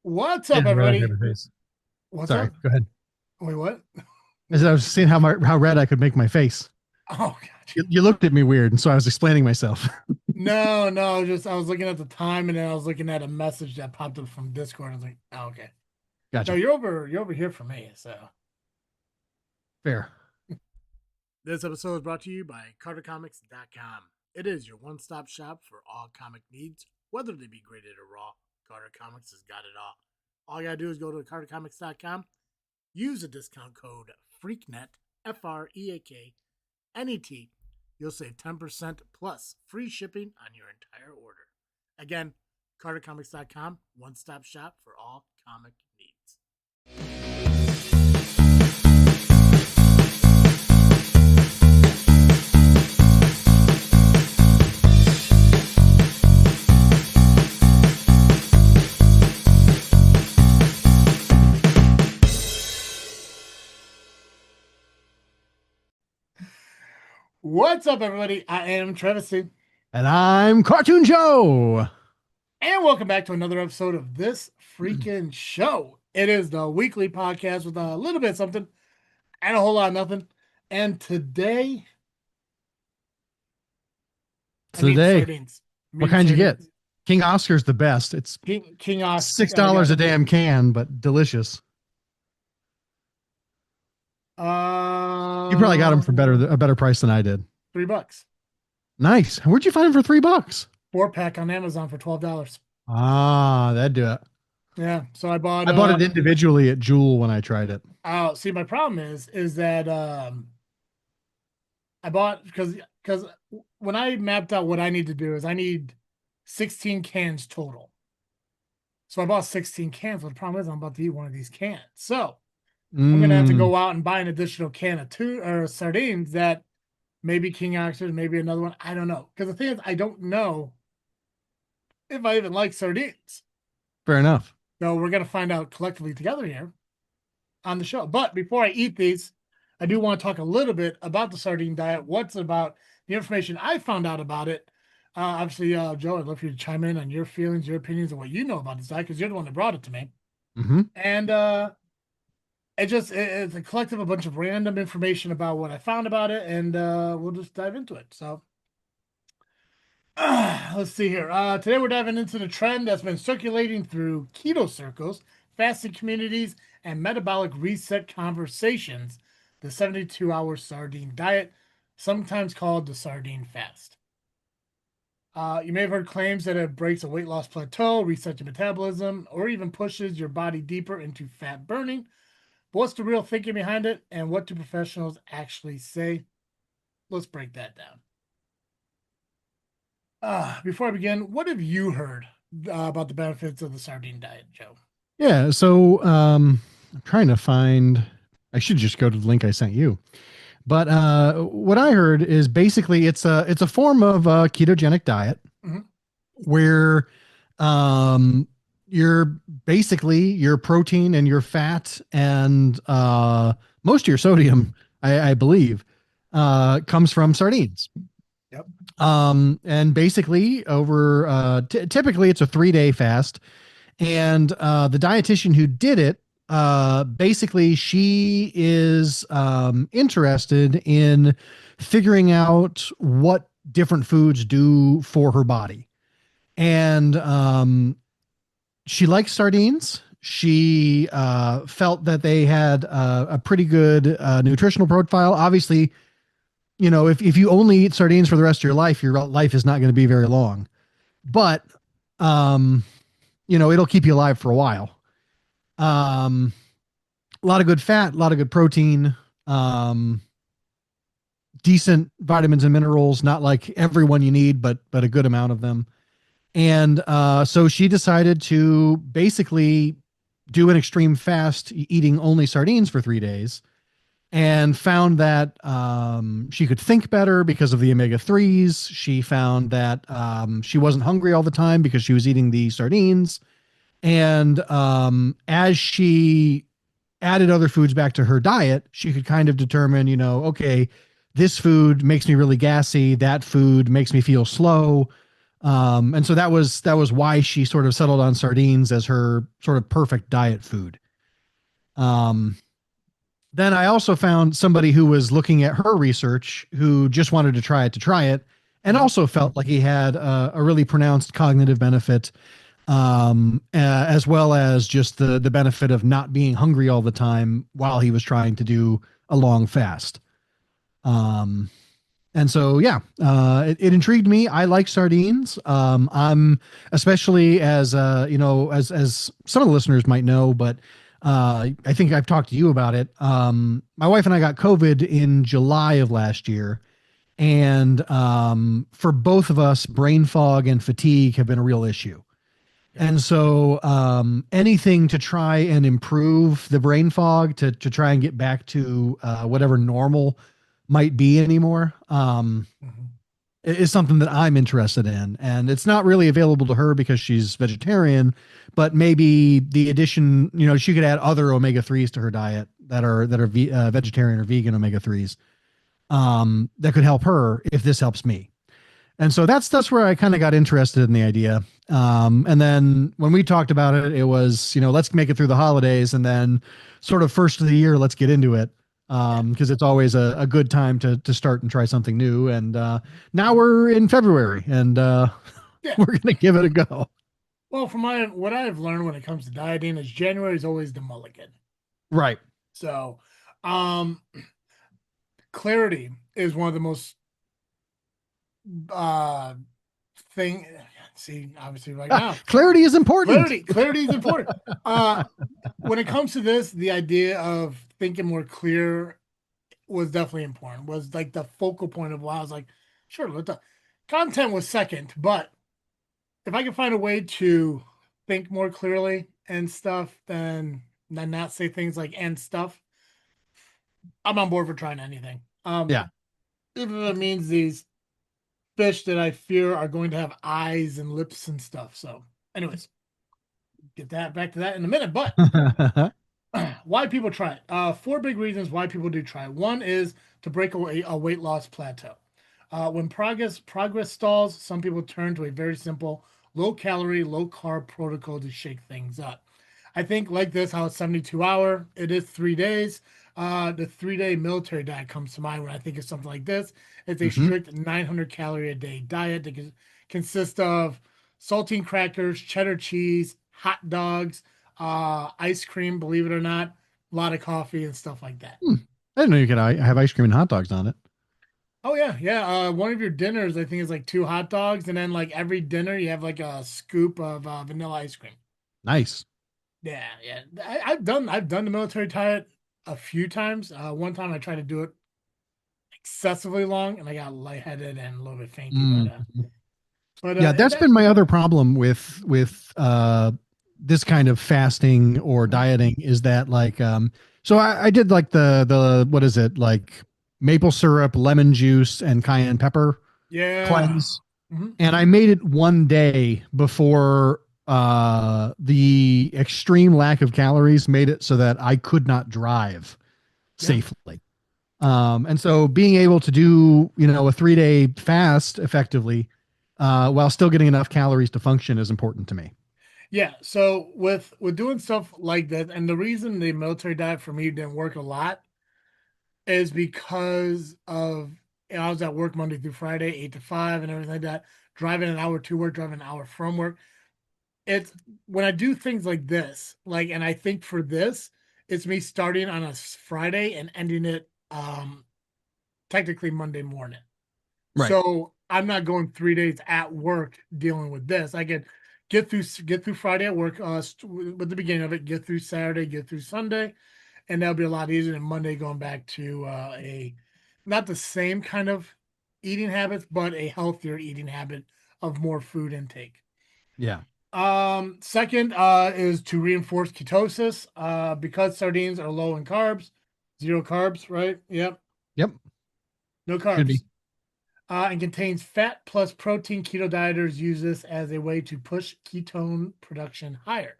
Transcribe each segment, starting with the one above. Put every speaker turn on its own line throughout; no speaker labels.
What's
Yeah,
up,
red eye
everybody?
paper face.
What's
Sorry,
up?
go ahead.
Wait, what?
I was seeing how red I could make my face.
Oh, gotcha.
You looked at me weird, and so I was explaining myself.
No, just I was looking at the time and then I was looking at a message that popped up from Discord. I was like, oh, okay. No,
Gotcha.
you're over here for me. So
Fair.
this episode is brought to you by CarterComics.com. It is your one-stop shop for all comic needs, whether they be graded or raw. Carter Comics has got it all. All you gotta do is go to CarterComics.com, use the discount code FREAKNET, FREAKNET. You'll save 10% plus free shipping on your entire order. Again, CarterComics.com, one-stop shop for all comic needs. What's up, everybody? I am Travis, and
And I'm Cartoon Joe.
welcome back to another episode of This Freakin' Show. It is the weekly podcast with a little bit of something and a whole lot of nothing. And today, I
So
mean
today,
sardines. I
what
mean
kind you get?
sardines.
King Oscar's the best. It's
King Oscar. I
$6
got
a damn can, but delicious. You probably got them for a better price than I did.
$3.
Nice. Where'd you find them for $3?
4-pack on Amazon for $12.
Ah, that'd do it.
Yeah. So I bought
I bought it individually at Jewel when I tried it.
oh, see, my problem is that I bought because when I mapped out what I need to do is I need 16 cans total. So I bought 16 cans. But the problem is I'm about to eat one of these cans. So I'm gonna have to
Mm,
go out and buy an additional can of two or sardines that maybe King Oxford, maybe another one. I don't know. Because the thing is, I don't know if I even like sardines.
fair enough.
So we're gonna find out collectively together here on the show. But before I eat these, I do want to talk a little bit about the sardine diet. What's about the information I found out about it. Obviously, Joe, I'd love for you to chime in on your feelings, your opinions, and what you know about this diet because you're the one that brought it to me.
Mm-hmm.
And it's a collective, a bunch of random information about what I found about it, and we'll just dive into it. So let's see here. Today we're diving into the trend that's been circulating through keto circles, fasting communities, and metabolic reset conversations, the 72-hour sardine diet, sometimes called the sardine fast. You may have heard claims that it breaks a weight loss plateau, resets your metabolism, or even pushes your body deeper into fat burning. But what's the real thinking behind it, and what do professionals actually say? Let's break that down. Before I begin, what have you heard about the benefits of the sardine diet, Joe?
Yeah. So I'm trying to find. I should just go to the link I sent you. But what I heard is basically it's a form of a ketogenic diet
Mhm.
where um, you're basically your protein and your fat and most of your sodium, I believe, comes from sardines.
Yep.
And basically over typically it's a 3-day fast, and the dietitian who did it, basically she is interested in figuring out what different foods do for her body. And she likes sardines. She felt that they had a pretty good nutritional profile. Obviously, if you only eat sardines for the rest of your life is not going to be very long. But um, it'll keep you alive for a while. Um, a lot of good fat, a lot of good protein, um, decent vitamins and minerals, not like everyone you need, but a good amount of them. And so she decided to basically do an extreme fast, eating only sardines for 3 days, and found that she could think better because of the omega 3s. She found that she wasn't hungry all the time because she was eating the sardines. And as she added other foods back to her diet, she could kind of determine, okay, this food makes me really gassy. That food makes me feel slow. And so that was why she sort of settled on sardines as her sort of perfect diet food. Um, then I also found somebody who was looking at her research who just wanted to try it, and
Mhm.
also felt like he had a really pronounced cognitive benefit, as well as just the benefit of not being hungry all the time while he was trying to do a long fast. Um, and so, yeah, it intrigued me. I like sardines. I'm especially as as some of the listeners might know, but I think I've talked to you about it. My wife and I got COVID in July of last year, and for both of us, brain fog and fatigue have been a real issue.
Yeah.
And so, anything to try and improve the brain fog, to try and get back to whatever normal might be anymore,
Mhm.
is something that I'm interested in. And it's not really available to her because she's vegetarian, but maybe the addition, she could add other omega 3s to her diet that are vegetarian or vegan omega 3s, that could help her if this helps me. And so that's where I kind of got interested in the idea. And then when we talked about it, it was, let's make it through the holidays, and then sort of first of the year, let's get into it.
Yeah.
Because it's always a good time to start and try something new. And now we're in February, and
Yeah.
we're gonna give it a go.
Well, from what I've learned when it comes to dieting is January is always the mulligan.
Right.
So, um, clarity is one of the most uh thing. See, obviously, right now,
Clarity is important.
clarity is important. Uh, when it comes to this, the idea of thinking more clear was definitely important. Was like the focal point of why I was like, sure, let the content was second, but if I can find a way to think more clearly and stuff, then not say things like and stuff, I'm on board for trying anything.
Yeah.
Even if it means these fish that I fear are going to have eyes and lips and stuff. So, anyways, get that back to that in a minute. But why people try it? Four big reasons why people do try it. One is to break away a weight loss plateau. When progress stalls, some people turn to a very simple, low calorie, low carb protocol to shake things up. I think like this, how it's 72 hour, it is 3 days. The 3 day military diet comes to mind when I think of something like this. It's a
Hmm.
strict 900 calorie a day diet that consists of saltine crackers, cheddar cheese, hot dogs, ice cream, believe it or not, a lot of coffee and stuff like that.
I didn't know you could have ice cream and hot dogs on it.
Oh yeah, yeah. One of your dinners, I think, is like two hot dogs, and then like every dinner, you have like a scoop of vanilla ice cream.
Nice.
Yeah, yeah. I've done the military diet a few times. One time I tried to do it excessively long, and I got lightheaded and a little bit fainty. But
Mm.
uh, but
Yeah, that's
that
been my other problem with this kind of fasting or
mhm.
dieting, is that like so I did like the what is it, like maple syrup, lemon juice, and cayenne pepper
Yeah.
cleanse,
Mhm.
and I made it one day before the extreme lack of calories made it so that I could not drive
Yeah.
safely. And so being able to do, a 3 day fast effectively, while still getting enough calories to function is important to me.
Yeah. So with doing stuff like that, and the reason the military diet for me didn't work a lot is because of I was at work Monday through Friday, 8 to 5, and everything like that. Driving an hour to work, driving an hour from work. It's when I do things like this, like, and I think for this, it's me starting on a Friday and ending it technically Monday morning.
Right.
So I'm not going 3 days at work dealing with this. I can get through Friday at work with the beginning of it, get through Saturday, get through Sunday, and that'll be a lot easier than Monday going back to a not the same kind of eating habits, but a healthier eating habit of more food intake.
Yeah.
Second is to reinforce ketosis because sardines are low in carbs, zero carbs, right? Yep,
Yep.
no
Should
carbs.
be.
And contains fat plus protein. Keto dieters use this as a way to push ketone production higher.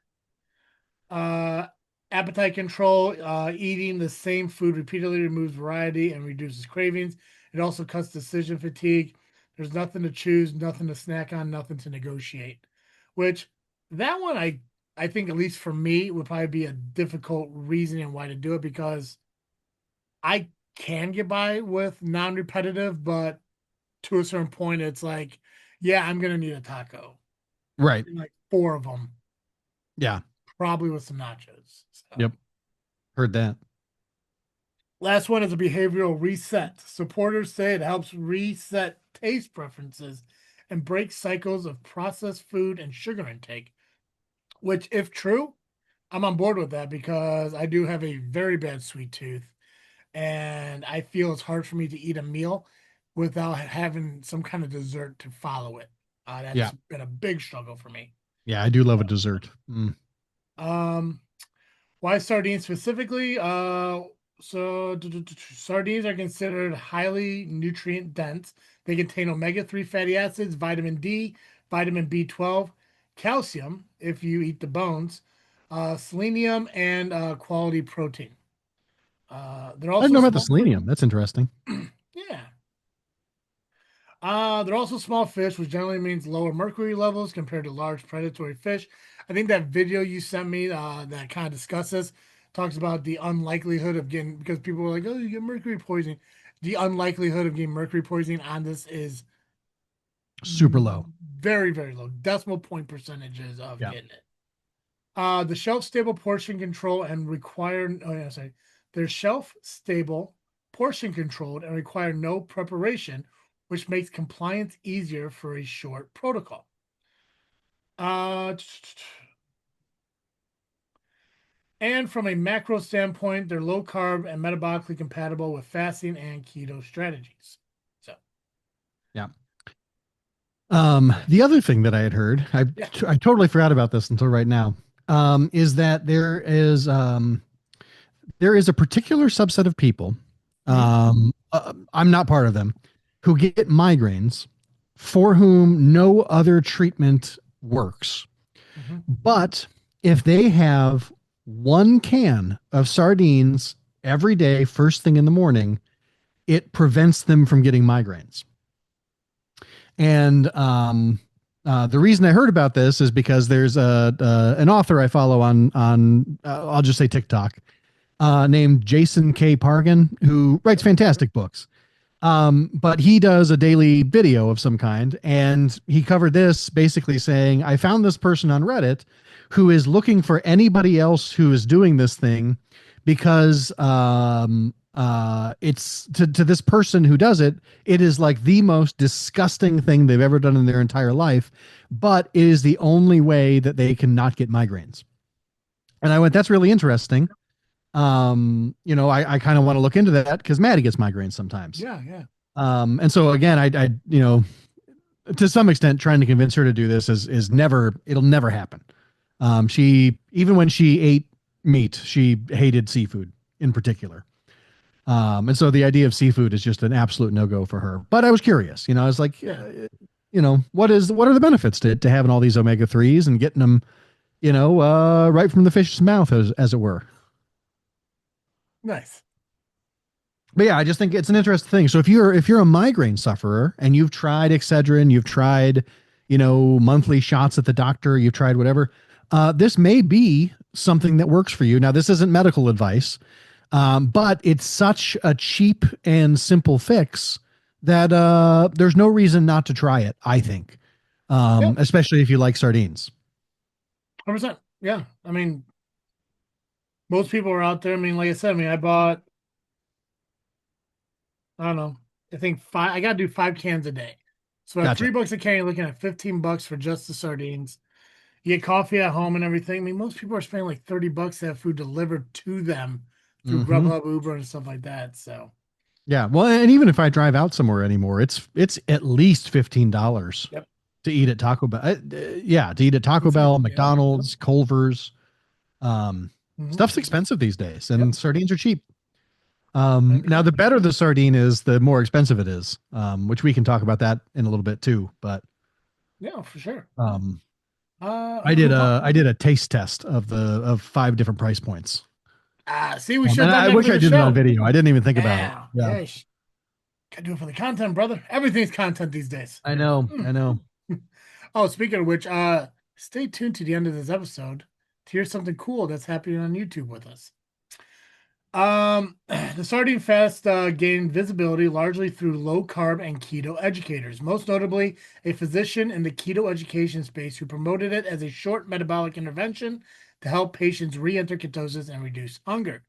Uh, Appetite control, eating the same food repeatedly removes variety and reduces cravings. It also cuts decision fatigue. There's nothing to choose, nothing to snack on, nothing to negotiate. Which that one I think at least for me would probably be a difficult reasoning why to do it because I can get by with non-repetitive, but to a certain point, it's like, yeah, I'm gonna need a taco,
Right.
like four of them,
Yeah.
probably with some nachos. So
Yep. Heard that.
last one is a behavioral reset. Supporters say it helps reset taste preferences and break cycles of processed food and sugar intake. Which, if true, I'm on board with that because I do have a very bad sweet tooth, and I feel it's hard for me to eat a meal without having some kind of dessert to follow it.
Yeah.
That's been a big struggle for me.
Yeah. I do love a dessert. Mm.
Um, why sardines specifically? Sardines are considered highly nutrient dense. They contain omega-3 fatty acids, vitamin D, vitamin B12, calcium, if you eat the bones, selenium, and quality protein. They're
I didn't
also
know about the
small.
selenium. That's interesting.
Yeah. They're also small fish, which generally means lower mercury levels compared to large predatory fish. I think that video you sent me that kind of discusses talks about the unlikelihood of getting because people were like, "Oh, you get mercury poisoning." The unlikelihood of getting mercury poisoning on this is
Super low.
very, very low, decimal point percentages of
Yeah.
getting it. The shelf stable portion control and require. Oh yeah, sorry. They're shelf stable, portion controlled, and require no preparation, which makes compliance easier for a short protocol. Uh, and from a macro standpoint, they're low carb and metabolically compatible with fasting and keto strategies. So,
Yeah. The other thing that I had heard,
yeah.
I totally forgot about this until right now, is that there is a particular subset of people,
Mhm.
I'm not part of them, who get migraines for whom no other treatment works.
Mhm.
But if they have one can of sardines every day, first thing in the morning, it prevents them from getting migraines. And the reason I heard about this is because there's an author I follow on I'll just say TikTok, named Jason K. Pargan, who writes fantastic books. But he does a daily video of some kind, and he covered this basically saying, I found this person on Reddit who is looking for anybody else who is doing this thing because it's to this person who does it, it is like the most disgusting thing they've ever done in their entire life, but it is the only way that they can not get migraines. And I went, that's really interesting. I kind of want to look into that because Maddie gets migraines sometimes.
Yeah, yeah.
And so again, to some extent, trying to convince her to do this is never, it'll never happen. She, even when she ate meat, she hated seafood in particular. And so the idea of seafood is just an absolute no-go for her. But I was curious, I was like,
Yeah.
what are the benefits to having all these omega-3s and getting them, right from the fish's mouth, as it were.
Nice.
But yeah, I just think it's an interesting thing. So if you're a migraine sufferer and you've tried Excedrin, you've tried, monthly shots at the doctor, you've tried whatever, this may be something that works for you. Now, this isn't medical advice, but it's such a cheap and simple fix that there's no reason not to try it, I think,
Yep.
especially if you like sardines.
100%. Yeah. I mean, most people are out there. I mean, like I said, I bought, I don't know, I think five, I got to do 5 cans a day. So at
Gotcha.
$3 a can, you're looking at $15 for just the sardines. You get coffee at home and everything. I mean, most people are spending like $30 to have food delivered to them through
Hmm.
Grubhub, Uber, and stuff like that. So,
Yeah. Well, and even if I drive out somewhere anymore, it's at least $15
yep.
to eat at Taco Bell. Yeah, to eat at Taco
That's it.
Bell,
Yep.
McDonald's, Culver's. Um,
Hmm.
Stuff's expensive these days, and
Yep.
sardines are cheap.
I
Now,
agree.
the better the sardine is, the more expensive it is, which we can talk about that in a little bit too. But
Yeah, for sure.
um,
Uh,
I did a taste test of 5 different price points.
see, we should
And
have done
I
that
wish
for
I
the
did it on
show.
video. I didn't even think about it.
Yeah.
Yeah.
Yeah. Gotta do it for the content, brother. Everything's content these days.
I know.
Hmm.
I know.
Oh, speaking of which, stay tuned to the end of this episode to hear something cool that's happening on YouTube with us. The Sardine Fest gained visibility largely through low carb and keto educators, most notably a physician in the keto education space who promoted it as a short metabolic intervention to help patients re-enter ketosis and reduce hunger.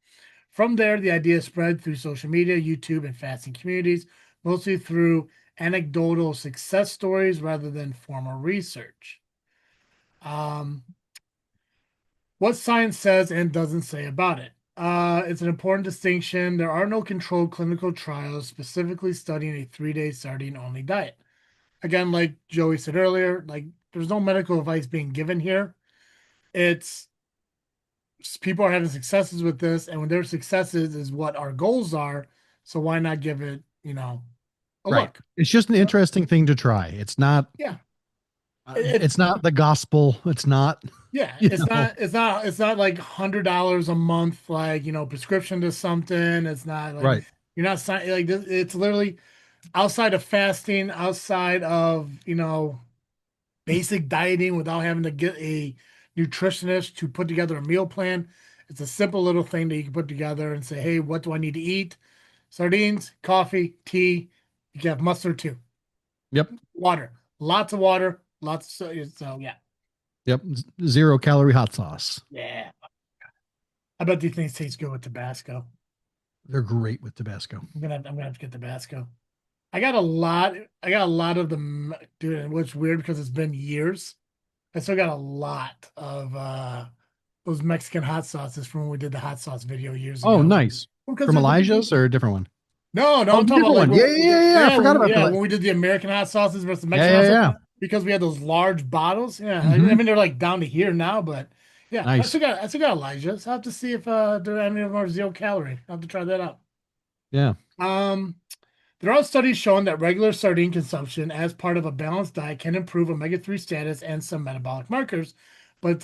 From there, the idea spread through social media, YouTube, and fasting communities, mostly through anecdotal success stories rather than formal research. Um, what science says and doesn't say about it. It's an important distinction. There are no controlled clinical trials specifically studying a 3-day sardine only diet. Again, like Joey said earlier, like there's no medical advice being given here. It's people are having successes with this, and when their successes is what our goals are. So why not give it, a
Right.
look?
It's just an
You know?
interesting thing to try. It's not.
Yeah. It,
It's not the gospel. It's not.
Yeah,
You
it's
know.
not it's not like $100 a month, like prescription to something. It's not like
Right.
you're not signing like this. It's literally outside of fasting, outside of basic dieting without having to get a nutritionist to put together a meal plan. It's a simple little thing that you can put together and say, hey, what do I need to eat? Sardines, coffee, tea. You can have mustard too.
Yep.
Water, lots of water, lots of so yeah.
Yep. 0 calorie hot sauce.
Yeah. I bet these things taste good with Tabasco.
They're great with Tabasco.
I'm gonna have to get Tabasco. I got a lot of them, dude. And what's weird because it's been years. I still got a lot of those Mexican hot sauces from when we did the hot sauce video years
Oh,
ago.
nice.
Because
From
there's a
Elijah's or a different one?
no,
Oh,
I'm
the
talking about
different
like
one. Yeah, yeah, yeah, yeah. I forgot about that.
when we did the American hot sauces versus the
Yeah,
Mexican
yeah,
hot sauce
yeah.
because we had those large bottles. Yeah, I
Hmm.
mean they're like down to here now, but yeah,
Nice.
I still got Elijah's. I have to see if there are any of them are 0 calorie. I have to try that out.
Yeah.
Um, there are studies showing that regular sardine consumption as part of a balanced diet can improve omega-3 status and some metabolic markers, but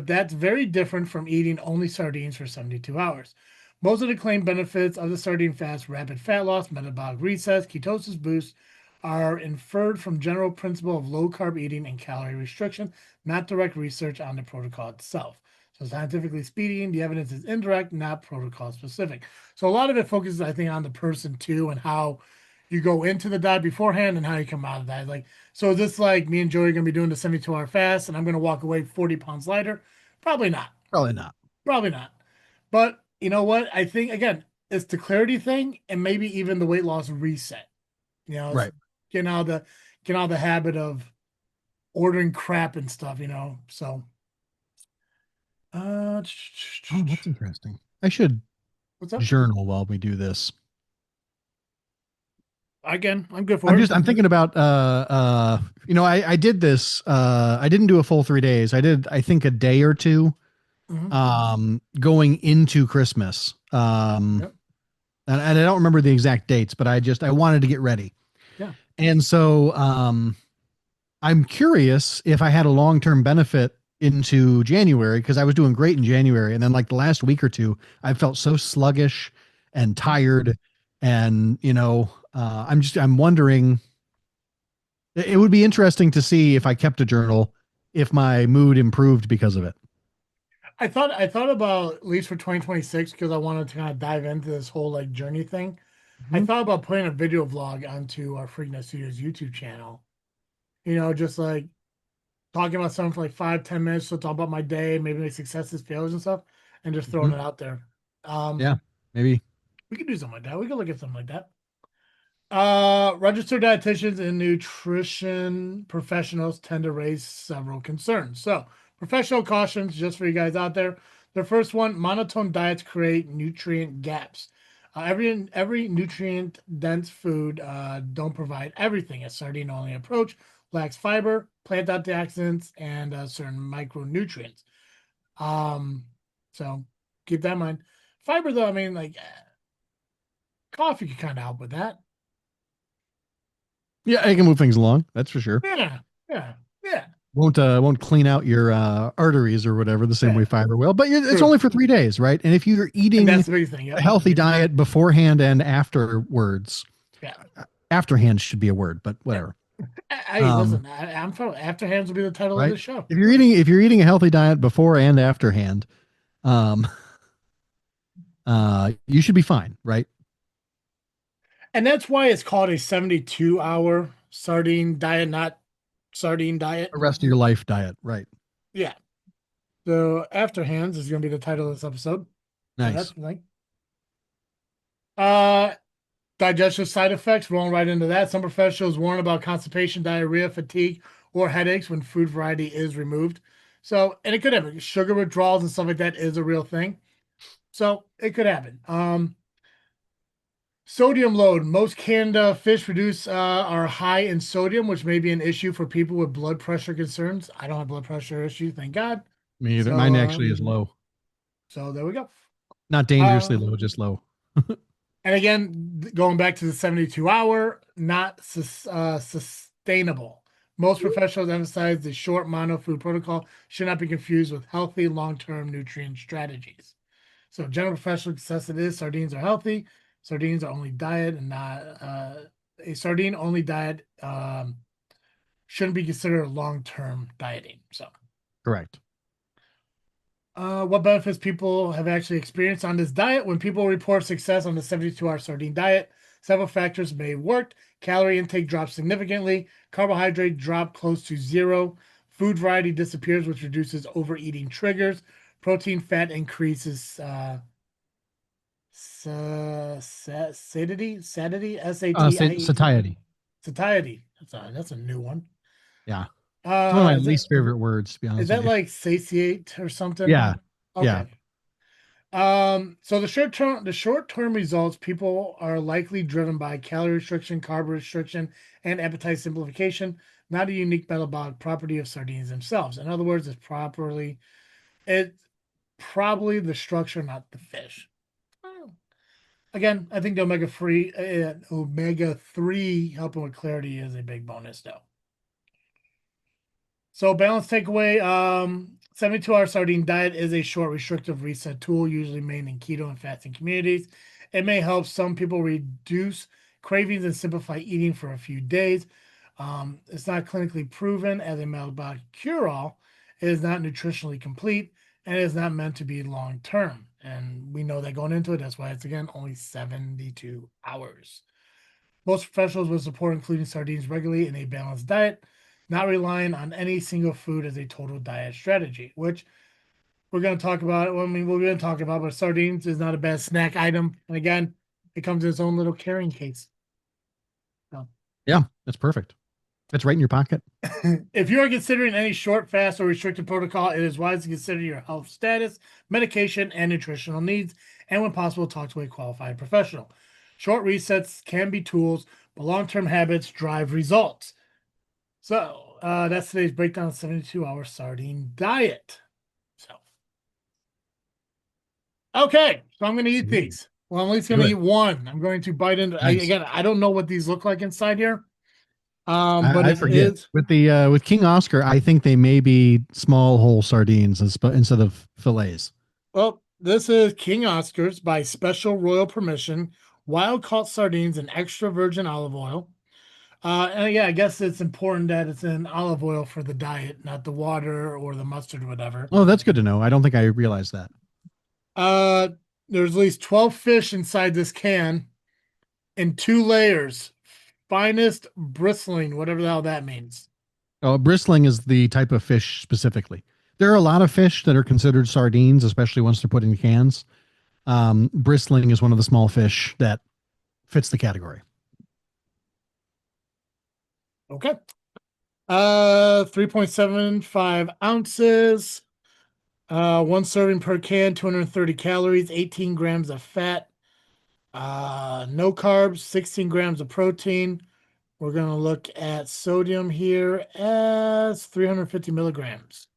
that's very different from eating only sardines for 72 hours. Most of the claimed benefits of the sardine fast, rapid fat loss, metabolic reset, ketosis boost, are inferred from general principle of low carb eating and calorie restriction, not direct research on the protocol itself. So scientifically speaking, the evidence is indirect, not protocol specific. So a lot of it focuses, I think, on the person too and how you go into the diet beforehand and how you come out of that. Like, so is this like me and Joey are gonna be doing the 72-hour fast and I'm gonna walk away 40 pounds lighter? Probably not.
Probably not.
Probably not. But you know what? I think again, it's the clarity thing and maybe even the weight loss reset. It's
Right.
getting out of the habit of ordering crap and stuff, So uh
Oh, that's interesting. I should
what's up?
journal while we do this.
Again, I'm good for it.
I'm thinking about I did this I didn't do a full 3 days. I did I think a day or two
Mhm.
going into Christmas.
Yep.
And I don't remember the exact dates, but I wanted to get ready.
Yeah.
And so I'm curious if I had a long-term benefit into January because I was doing great in January. And then like the last week or two, I felt so sluggish and tired. And, I'm wondering, it would be interesting to see if I kept a journal, if my mood improved because of it.
I thought about at least for 2026 because I wanted to kind of dive into this whole like journey thing. I
Mhm.
thought about putting a video vlog onto our Freakin Studios YouTube channel. Just like talking about something for like 5-10 minutes. So talk about my day, maybe my successes, failures, and stuff, and just throwing
Mhm.
it out there. Um,
Yeah, maybe.
we could do something like that. We could look at something like that. Registered dietitians and nutrition professionals tend to raise several concerns. So, professional cautions just for you guys out there. The first one: monotone diets create nutrient gaps. Every nutrient dense food don't provide everything. A sardine only approach lacks fiber, plant antioxidants, and certain micronutrients. Um, so keep that in mind. Fiber, though, I mean, like coffee can kind of help with that.
Yeah, I can move things along. That's for sure.
Yeah, yeah, yeah,
Won't clean out your arteries or whatever the same way
yeah.
fiber will, but it's
True.
only for 3 days, right? And if you're
And
eating
that's the big thing.
a
Yep.
healthy diet beforehand and afterwards,
Yeah.
Afterhands should be a word, but whatever.
Hey,
Um,
listen, I'm from Afterhands will be the title of
right.
this show.
If you're eating a healthy diet before and afterhand, um, you should be fine, right?
And that's why it's called a 72-hour sardine diet, not sardine diet.
The rest of your life diet, right?
Yeah. So Afterhands is going to be the title of this episode. So that's
Nice.
the thing. Uh, Digestive side effects, rolling right into that. Some professionals warn about constipation, diarrhea, fatigue, or headaches when food variety is removed. So, and it could happen. Sugar withdrawals and stuff like that is a real thing. So it could happen. Sodium load. Most canned fish produce are high in sodium, which may be an issue for people with blood pressure concerns. I don't have blood pressure issues, thank God.
Me either.
So,
Mine actually is low,
so there we go.
not
Uh,
dangerously low, just low.
And again, going back to the 72-hour, not sustainable. Most professionals emphasize the short mono food protocol should not be confused with healthy long-term nutrient strategies. So, general professional consensus is sardines are healthy. Sardines are only diet and not a sardine only diet shouldn't be considered long-term dieting. So,
Correct.
what benefits people have actually experienced on this diet? When people report success on the 72-hour sardine diet, several factors may have worked. Calorie intake drops significantly, carbohydrate drop close to zero, food variety disappears, which reduces overeating triggers, protein fat increases satiety, S-A-T-I-E,
Satiety.
satiety. That's a new one.
Yeah. It's one of my
Is that
least favorite words, to be
is
honest with
that
you.
like satiate or something?
Yeah. Yeah.
Okay. So the short term results, people are likely driven by calorie restriction, carb restriction, and appetite simplification, not a unique metabolic property of sardines themselves. In other words, it's probably the structure, not the fish. Well, again, I think the omega 3 helping with clarity is a big bonus though. So balance takeaway, 72-hour sardine diet is a short restrictive reset tool, usually made in keto and fasting communities. It may help some people reduce cravings and simplify eating for a few days. It's not clinically proven as a metabolic cure-all. It is not nutritionally complete and it is not meant to be long-term. And we know that going into it, that's why it's again only 72 hours. Most professionals would support including sardines regularly in a balanced diet, not relying on any single food as a total diet strategy, which we're going to talk about. Well, I mean, we're going to talk about, but sardines is not a bad snack item. And again, it comes in its own little carrying case. So,
Yeah. That's perfect. It's right in your pocket.
if you are considering any short, fast, or restricted protocol, it is wise to consider your health status, medication, and nutritional needs, and when possible, talk to a qualified professional. Short resets can be tools, but long-term habits drive results. So that's today's breakdown of 72-hour sardine diet. So okay, so I'm going to eat
Sweet.
these. Well, I'm at least going
Do
to
it.
eat one. I'm going to bite into.
Nice.
Again, I don't know what these look like inside here. But
I
it
forget
is.
with King Oscar. I think they may be small whole sardines instead of fillets.
Well, this is King Oscars by special royal permission. Wild caught sardines in extra virgin olive oil. And yeah, I guess it's important that it's in olive oil for the diet, not the water or the mustard or whatever.
Oh, that's good to know. I don't think I realized that.
Uh, there's at least 12 fish inside this can in 2 layers. Finest bristling, whatever the hell that means.
Oh, bristling is the type of fish specifically. There are a lot of fish that are considered sardines, especially once they're put in cans. Bristling is one of the small fish that fits the category.
Okay. 3.75 ounces. One serving per can, 230 calories, 18 grams of fat. No carbs, 16 grams of protein. We're going to look at sodium here as 350 milligrams.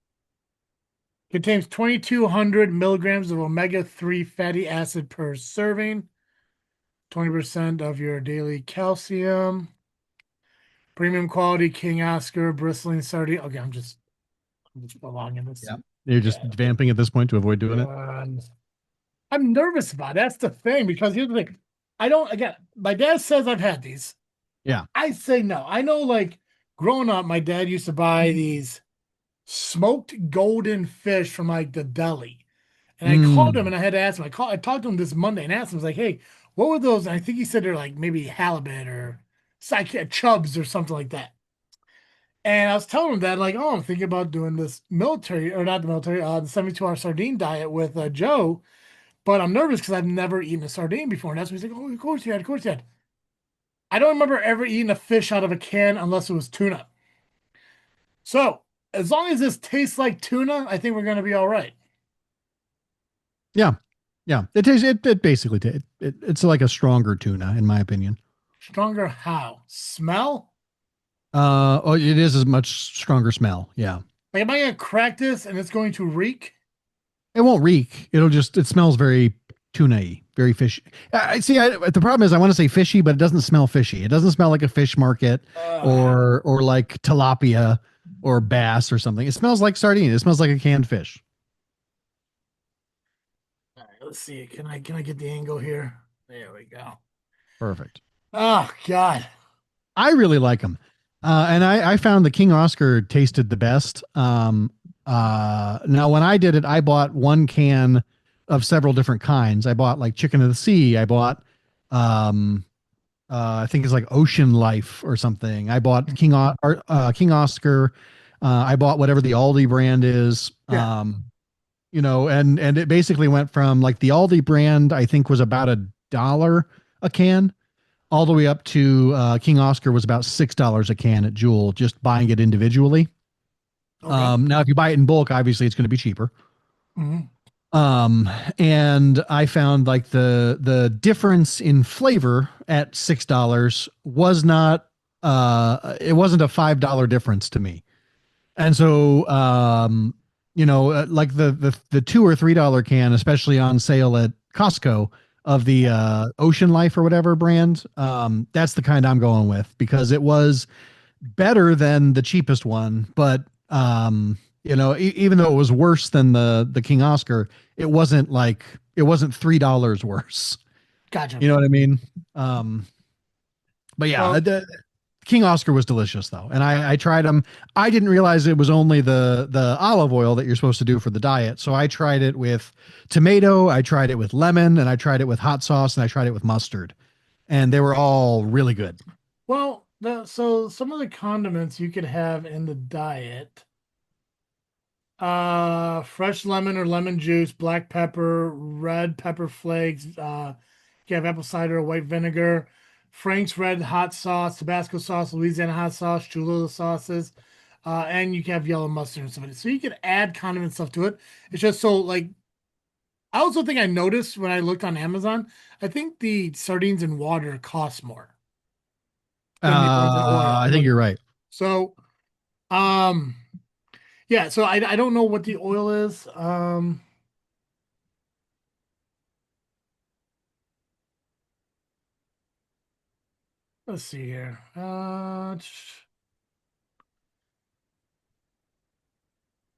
Contains 2,200 milligrams of omega-3 fatty acid per serving. 20% of your daily calcium. Premium quality King Oscar bristling sardine. Okay, I'm just belonging this.
Yeah. You're just
Yeah.
vamping at this point to avoid doing it.
I'm nervous about it. That's the thing, because here's the thing. I don't. Again, my dad says I've had these.
Yeah.
I say no. I know, like growing up, my dad used to buy these smoked golden fish from like the deli. And I called him
Mm.
and I had to ask him. I talked to him this Monday and asked him, I was like, hey, what were those? And I think he said they're like maybe halibut or chubs or something like that. And I was telling him that, like, oh, I'm thinking about doing this military, or not the military, the 72-hour sardine diet with Joe, but I'm nervous because I've never eaten a sardine before. And that's when he's like, oh, of course you had, of course you had. I don't remember ever eating a fish out of a can unless it was tuna. So as long as this tastes like tuna, I think we're going to be all right.
Yeah. Yeah. It tastes, it basically, it's like a stronger tuna, in my opinion.
Stronger how? Smell?
Oh, it is a much stronger smell. Yeah.
Like, am I going to crack this and it's going to reek?
It won't reek. It'll just, it smells very tuna-y, very fishy. I see. The problem is I want to say fishy, but it doesn't smell fishy. It doesn't smell like a fish market
Uh,
or like tilapia or bass or something. It smells like sardine. It smells like a canned fish.
all right, let's see. Can I get the angle here? There we go.
Perfect.
Oh God.
I really like them. And I found the King Oscar tasted the best. Now when I did it, I bought one can of several different kinds. I bought like Chicken of the Sea. I bought, um, I think it's like Ocean Life or something. I bought King Oscar. I bought whatever the Aldi brand is.
Yeah.
And it basically went from like the Aldi brand, I think was about $1 a can, all the way up to King Oscar was about $6 a can at Jewel, just buying it individually.
Okay.
Now, if you buy it in bulk, obviously it's going to be cheaper.
Mhm.
Um, and I found like the difference in flavor at $6 was not it wasn't a $5 difference to me. And so like the $2 or $3 can, especially on sale at Costco of the Ocean Life or whatever brand, that's the kind I'm going with because it was better than the cheapest one, but even though it was worse than the King Oscar, it wasn't $3 worse.
Gotcha.
You know what I mean? Um, but yeah,
Well,
the King Oscar was delicious though, and I tried them. I didn't realize it was only the olive oil that you're supposed to do for the diet, so I tried it with tomato, I tried it with lemon, and I tried it with hot sauce, and I tried it with mustard, and they were all really good.
so some of the condiments you could have in the diet. Fresh lemon or lemon juice, black pepper, red pepper flakes, you have apple cider or white vinegar, Frank's red hot sauce, Tabasco sauce, Louisiana hot sauce, Cholula sauces, and you can have yellow mustard and stuff. So you can add condiment stuff to it. It's just so like I also think I noticed when I looked on Amazon, I think the sardines in water cost more than the ones in oil.
I think you're right.
So um yeah, so I don't know what the oil is. Let's see here.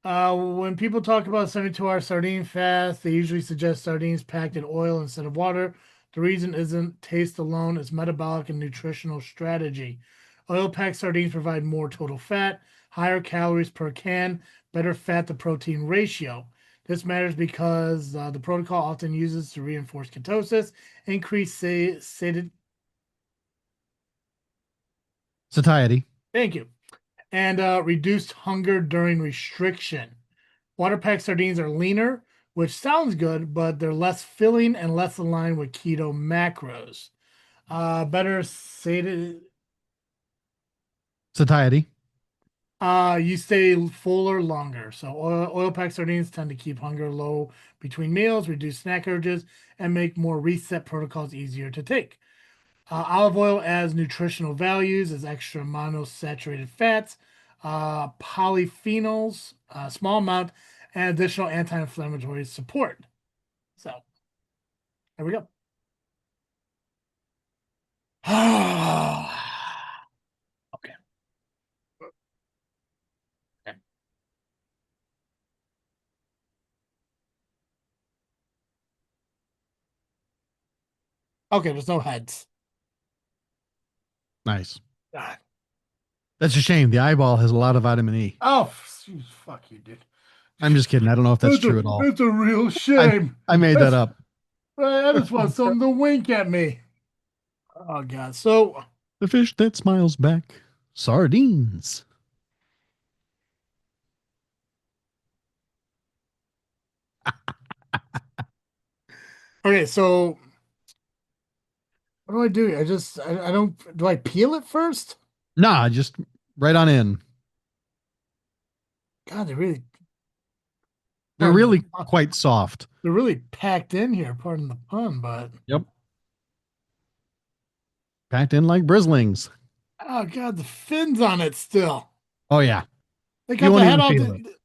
When people talk about 72-hour sardine fast, they usually suggest sardines packed in oil instead of water. The reason isn't taste alone, it's metabolic and nutritional strategy. Oil-packed sardines provide more total fat, higher calories per can, better fat to protein ratio. This matters because the protocol often uses to reinforce ketosis, increase
Satiety.
thank you, and reduced hunger during restriction. Water packed sardines are leaner, which sounds good, but they're less filling and less aligned with keto macros. Better sated.
Satiety.
You stay fuller longer. So oil packed sardines tend to keep hunger low between meals, reduce snack urges, and make more reset protocols easier to take. Olive oil adds nutritional values as extra monosaturated fats, polyphenols, small amount, and additional anti-inflammatory support. So there we go. Okay. Okay, there's no heads.
Nice.
God.
That's a shame. The eyeball has a lot of vitamin E.
Oh, fuck you, dude.
I'm just kidding. I don't know if that's true at all.
It's a real
I
shame.
I made that
That's,
up.
I just want someone to wink at me. Oh God. So
The fish that smiles back. Sardines.
okay, so what do I do? I don't do I peel it first?
Nah, just right on in.
God, they're really
They're
pardon the
really quite soft.
they're really packed in here, pardon the pun, but
Yep. Packed in like brislings.
oh God, the fins on it still.
Oh yeah.
They
You
got the
won't
head
even
off
feel it.
the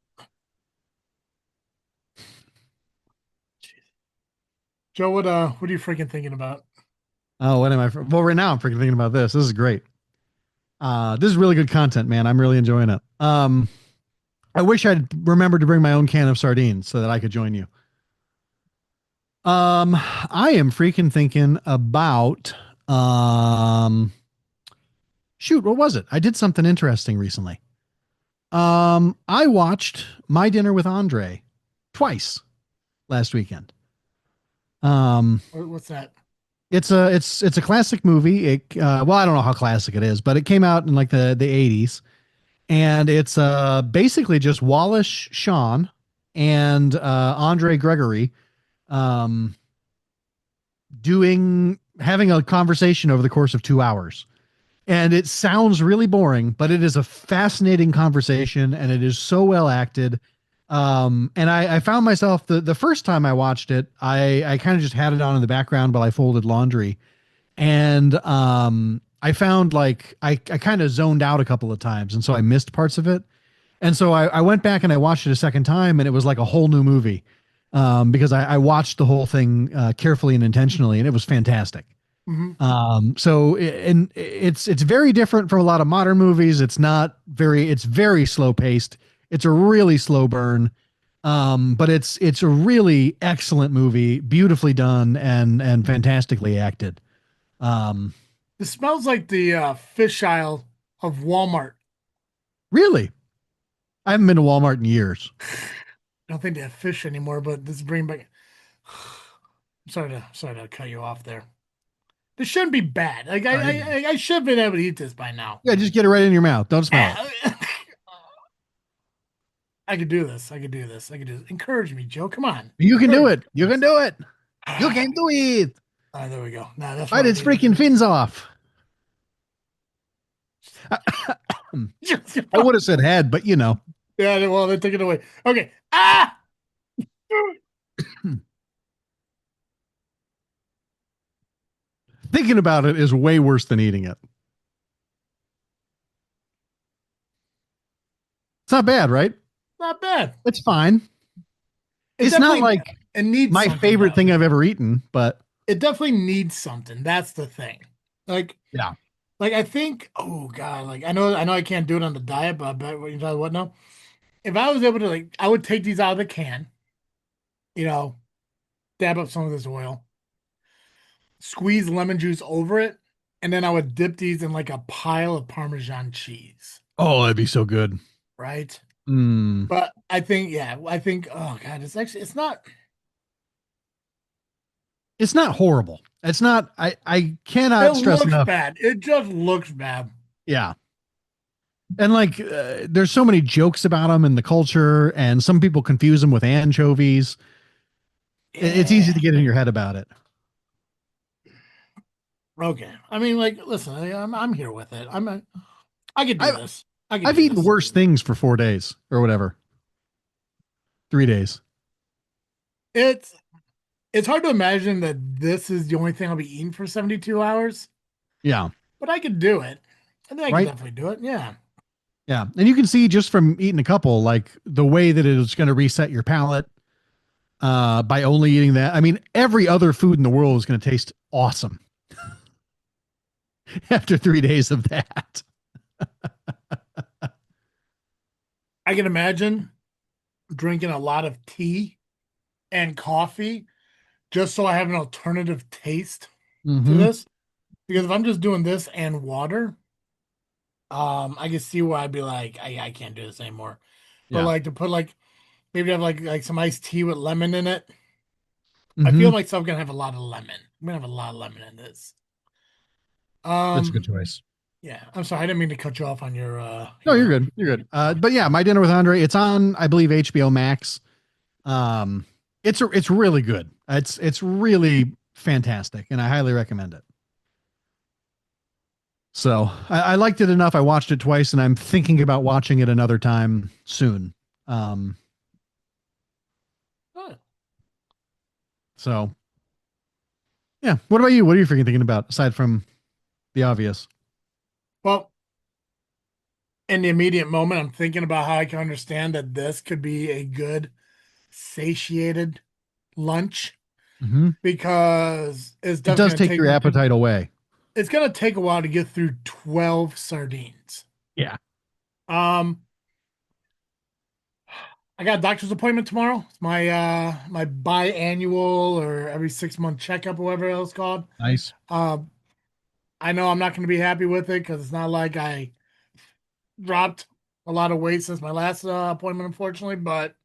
Joe, what are you freaking thinking about?
Oh, what am I? Well, right now I'm freaking thinking about this. This is great. This is really good content, man. I'm really enjoying it. I wish I'd remembered to bring my own can of sardines so that I could join you. I am freaking thinking about shoot, what was it? I did something interesting recently. I watched My Dinner with Andre twice last weekend. Um,
What's that?
it's a classic movie. Well, I don't know how classic it is, but it came out in like the 80s, and it's basically just Wallace Shawn and Andre Gregory um doing having a conversation over the course of 2 hours. And it sounds really boring, but it is a fascinating conversation and it is so well acted. And I found myself the first time I watched it, I kind of just had it on in the background while I folded laundry. And I found like I kind of zoned out a couple of times. And so I missed parts of it. And so I went back and I watched it a second time and it was like a whole new movie. Because I watched the whole thing carefully and intentionally, and it was fantastic.
Hmm.
And it's very different from a lot of modern movies. It's very slow paced. It's a really slow burn. But it's a really excellent movie, beautifully done and fantastically acted. Um,
It smells like the fish aisle of Walmart.
really, I haven't been to Walmart in years.
I don't think they have fish anymore, but this is bringing back. Sorry to cut you off there. This shouldn't be bad. Like I should have been able to eat this by now.
Yeah, just get it right in your mouth. Don't smell it.
I could do this. I could do this. I could do this. Encourage me, Joe. Come on.
You can do
Encourage
it. You can do it. You can do it.
Ah, there we go. Now that's
Bite
what I
its
needed.
freaking fins off. I would have said head, but you know.
Yeah, well, they took it away. Okay. Ah!
Thinking about it is way worse than eating it. It's not bad, right?
Not bad.
It's fine.
It
It's not
definitely
like
it needs
my
something
favorite
though.
thing I've ever eaten, but
It definitely needs something. That's the thing. Like
yeah.
like I think, oh God, like I know I can't do it on the diet, but I bet what you know what now. If I was able to like I would take these out of the can, you know, dab up some of this oil, squeeze lemon juice over it, and then I would dip these in like a pile of Parmesan cheese,
Oh, that'd be so good.
right?
Mm.
But I think, yeah, I think, oh God, it's not,
It's not horrible. It's not. I
it
cannot stress
looks
enough.
bad. It just looks bad.
Yeah. And like, there's so many jokes about them in the culture, and some people confuse them with anchovies. It's easy
Yeah.
to get in your head about it.
Okay. I mean, like, listen, I'm here with it. I could do
I've
this. I could
I've
do
eaten
this.
worse things for 4 days or whatever, 3 days.
It's it's hard to imagine that this is the only thing I'll be eating for 72 hours,
Yeah.
but I could do it. I think I could
Right.
definitely do it. Yeah.
Yeah. And you can see just from eating a couple, like the way that it is going to reset your palate by only eating that. I mean, every other food in the world is going to taste awesome after 3 days of that.
I can imagine drinking a lot of tea and coffee just so I have an alternative taste. to
Hmm.
this because if I'm just doing this and water, I can see where I'd be like, I can't do this anymore. But
Yeah.
like to put like maybe have like some iced tea with lemon in it. I feel
Hmm.
myself gonna have a lot of lemon. I'm gonna have a lot of lemon in this.
That's a good
Um,
choice.
yeah. I'm sorry, I didn't mean to cut you off on
No, you're
your
good. You're good.
point.
But yeah, My Dinner with Andre, it's on, I believe, HBO Max. Um, it's really good. It's really fantastic, and I highly recommend it. So I liked it enough. I watched it twice, and I'm thinking about watching it another time soon. Um,
Oh,
so yeah. What about you? What are you freaking thinking about aside from the obvious?
well, in the immediate moment, I'm thinking about how I can understand that this could be a good satiated lunch
Hmm.
because it's
It
definitely
does
gonna
take
take
your appetite away.
it's gonna take a while to get through 12 sardines.
Yeah.
Um, I got a doctor's appointment tomorrow. It's my biannual or every 6 month checkup or whatever else called.
Nice.
Uh, I know I'm not gonna be happy with it because it's not like I dropped a lot of weight since my last appointment, unfortunately, but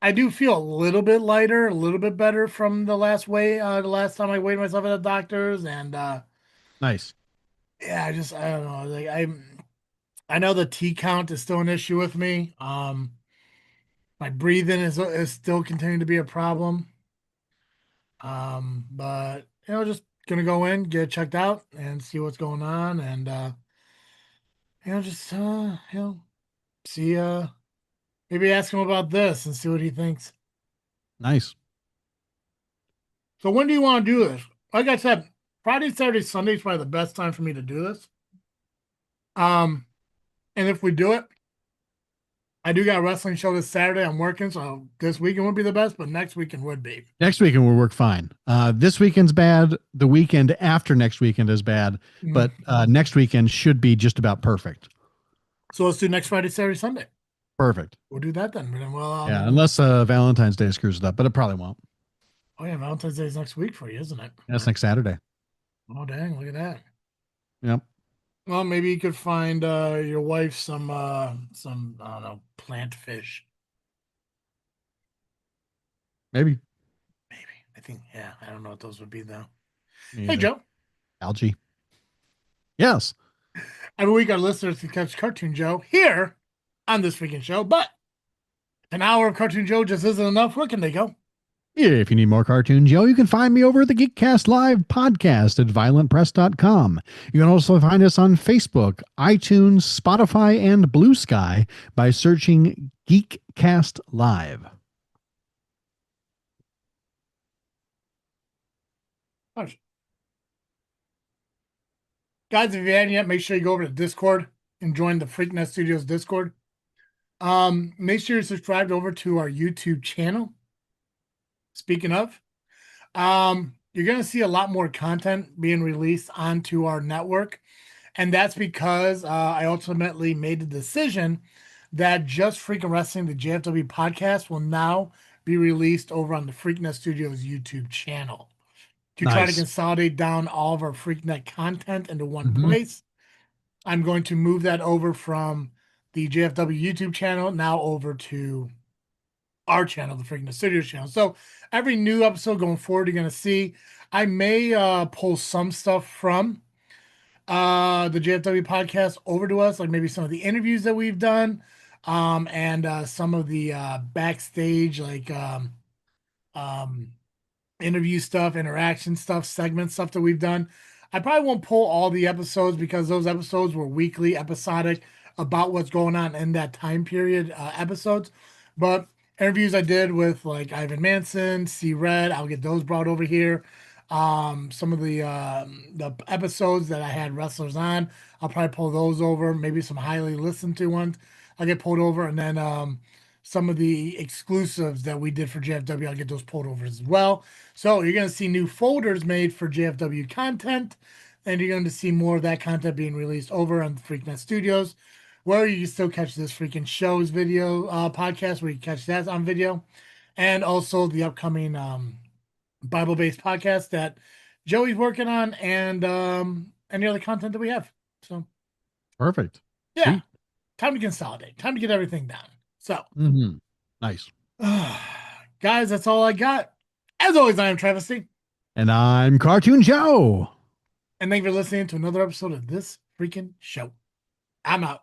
I do feel a little bit lighter, a little bit better from the last time I weighed myself at the doctor's, and
Nice.
yeah, I don't know, like I know the T count is still an issue with me. My breathing is still continuing to be a problem. But just gonna go in, get it checked out, and see what's going on, and just see maybe ask him about this and see what he thinks.
Nice.
So when do you want to do this? Like I said, Friday, Saturday, Sunday is probably the best time for me to do this. Um, and if we do it, I do got a wrestling show this Saturday. I'm working, so this weekend would be the best, but next weekend would be.
Next weekend will work fine. This weekend's bad. The weekend after next weekend is bad,
Mm.
but next weekend should be just about perfect.
So let's do next Friday, Saturday, Sunday.
Perfect.
We'll do that then. Then well,
Yeah, unless Valentine's Day screws it up, but it probably won't.
oh yeah, Valentine's Day is next week for you, isn't it?
That's next Saturday.
Oh dang, look at that.
Yep.
Well, maybe you could find your wife some I don't know plant fish.
Maybe.
Maybe I think yeah. I don't know what those would be though.
Me
Hey
either.
Joe,
Algae. Yes.
every week our listeners can catch Cartoon Joe here on this freaking show, but an hour of Cartoon Joe just isn't enough. Where can they go?
If you need more Cartoon Joe, you can find me over at the Geekcast Live podcast at violentpress.com. You can also find us on Facebook, iTunes, Spotify, and Blue Sky by searching Geekcast Live.
Gosh. Guys, if you haven't yet, make sure you go over to Discord and join the Freaknet Studios Discord. Make sure you subscribe over to our YouTube channel. Speaking of, you're gonna see a lot more content being released onto our network. And that's because I ultimately made the decision that Just Freaking Wrestling, the JFW podcast, will now be released over on the Freaknet Studios YouTube channel to try to
Nice.
consolidate down all of our Freaknet content into one
Mm-hmm.
place. I'm going to move that over from the JFW YouTube channel now over to our channel, the Freaking Studios channel. So every new episode going forward, you're going to see. I may pull some stuff from the JFW podcast over to us, like maybe some of the interviews that we've done, and some of the backstage um interview stuff, interaction stuff, segment stuff that we've done. I probably won't pull all the episodes because those episodes were weekly, episodic about what's going on in that time period episodes. But interviews I did with like Ivan Manson, C Red, I'll get those brought over here. Some of the episodes that I had wrestlers on, I'll probably pull those over. Maybe some highly listened to ones I'll get pulled over, and then some of the exclusives that we did for JFW, I'll get those pulled over as well. So you're going to see new folders made for JFW content, and you're going to see more of that content being released over on the Freaknet Studios, where you can still catch this freaking show's video podcast, where you catch that on video, and also the upcoming Bible-based podcast that Joey's working on, and any other content that we have. So
Perfect.
yeah,
Sweet.
time to consolidate. Time to get everything done. So,
Nice.
guys, that's all I got. As always, I am Travesty,
And I'm Cartoon Joe.
and thank you for listening to another episode of this freaking show. I'm out.